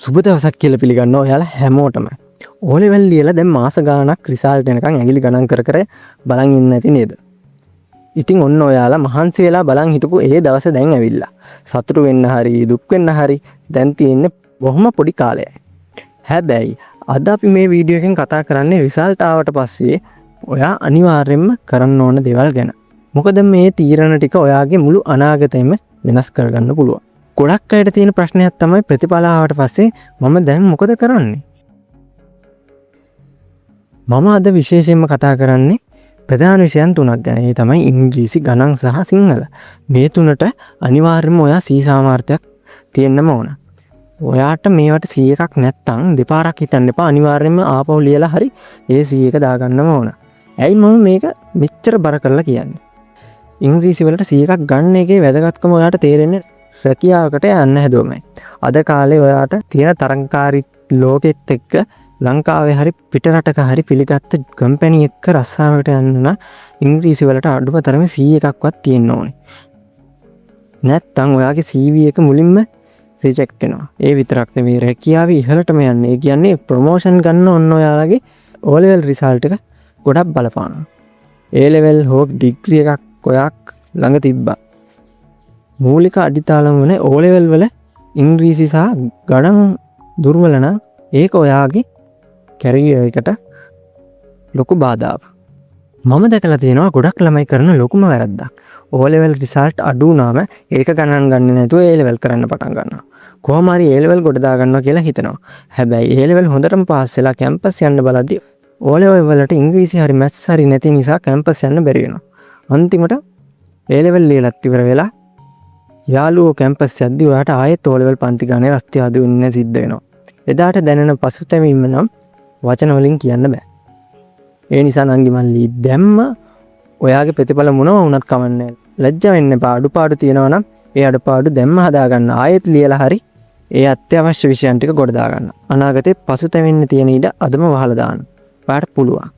සුබ දවසක් කියලා පිළිගන්නවා ඔයාලා හැමෝටම. O level ලියලා දැන් මාස ගාණක් රිසල්ට් එනකන් ඇඟිලි ගණන් කර කර බලන් ඉන්න නැති නේද? ඉතින් ඔන්න ඔයාලා මහන්සි වෙලා බලන් හිටපු ඒ දවස දැන් ඇවිල්ලා. සතුටු වෙන්න හරි දුක් වෙන්න හරි දැන් තියෙන්නේ බොහොම පොඩි කාලයයි. හැබැයි අද අපි මේ වීඩියෝ එකෙන් කතා කරන්නේ රිසල්ට් ආවට පස්සේ ඔයා අනිවාර්යයෙන්ම කරන්න ඕන දේවල් ගැන. මොකද මේ තීරණ ටික ඔයාගේ මුළු අනාගතයම වෙනස් කරගන්න පුළුවන්. ගොඩක් අයට තියෙන ප්‍රශ්නයක් තමයි ප්‍රතිඵල ආවට පස්සේ මම දැන් මොකද කරන්නේ? මම අද විශේෂයෙන්ම කතා කරන්නේ ප්‍රධාන විෂයන් තුනක් ගැන. ඒ තමයි ඉංග්‍රීසි, ගණන් සහ සිංහල. මේ තුනට අනිවාර්යයෙන්ම ඔයා C සාමර්ථ්‍යයක් තියෙන්නම ඕන. ඔයාට මේවට C එකක් නැත්තම් දෙපාරක් හිතන්න එපා. අනිවාර්යයෙන්ම ආපහු ලියලා හරි ඒ C එක දාගන්නම ඕන. ඇයි මම මේක මෙච්චර බර කරලා කියන්නේ? ඉංග්‍රීසි වලට C එකක් ගන්න එකේ වැදගත්කම ඔයාට තේරෙන්නේ රැකියාවකට යන්න හැදුවමයි. අද කාලේ ඔයාට තියෙන තරංකාරී ලෝකෙත් එක්ක ලංකාවේ හරි පිට රටක හරි පිළිගත්ත කම්පැනි එක්ක රස්සාවකට යන්න නම් ඉංග්‍රීසි වලට අඩුම තරමේ C එකක්වත් තියෙන්න ඕනේ. නැත්තම් ඔයාගේ CV එක මුලින්ම රිජෙක්ට් වෙනවා. ඒ විතරක් නෙවෙයි රැකියාවේ ඉහළටම යන්නේ. ඒ කියන්නේ ප්‍රොමෝෂන් ගන්න ඔන්න ඔයාලගේ O level රිසල්ට් එක ගොඩක් බලපානවා. A level හෝ ඩිග්‍රී එකක් ඔයා ළඟ තිබ්බා. මූලික අඩිතාලම වන O level වල ඉංග්‍රීසි සහ ගණන් දුර්වල නම් ඒක ඔයාගේ කැරියර් එකට ලොකු බාධාවක්. මම දැකලා තියෙනවා ගොඩක් ළමයි කරන ලොකුම වැරද්දක්. O level රිසල්ට් අඩු වුණාම ඒක ගණන් ගන්නේ නැතුව A level කරන්න පටන් ගන්නවා. කොහොම හරි A level ගොඩ දා ගන්නවා කියලා හිතනවා. හැබැයි A level හොඳටම පාස් වෙලා කැම්පස් යන්න බලද්දී O level වලට ඉංග්‍රීසි හරි මැත්ස් හරි නැති නිසා කැම්පස් යන්න බැරි වෙනවා. අන්තිමට A level ලියලත් ඉවර වෙලා යාළුවෝ කැම්පස් යද්දී ඔයාට ආයෙත් O level පන්ති ගානේ රස්තිය ආදි වෙන්න සිද්ධ වෙනවා. එදාට දැනෙන පසුතැවීම නම් වචන වලින් කියන්න බෑ. ඒ නිසා නංගි මල්ලි දැම්ම ඔයාගේ ප්‍රතිඵල මොනවා වුණත් කමන්නේ නැහැ. ලැජ්ජා වෙන්න එපා. අඩුපාඩු තියෙනවා නම් ඒ අඩුපාඩු දැම්ම හදා ගන්න. ආයෙත් ලියලා හරි ඒ අත්‍යවශ්‍ය විෂයන් ටික ගොඩ දා ගන්න. අනාගතේ පසුතැවෙන්න තියෙන ඉඩ අදම වහලා දාන්න. ඔයාට පුළුවන්.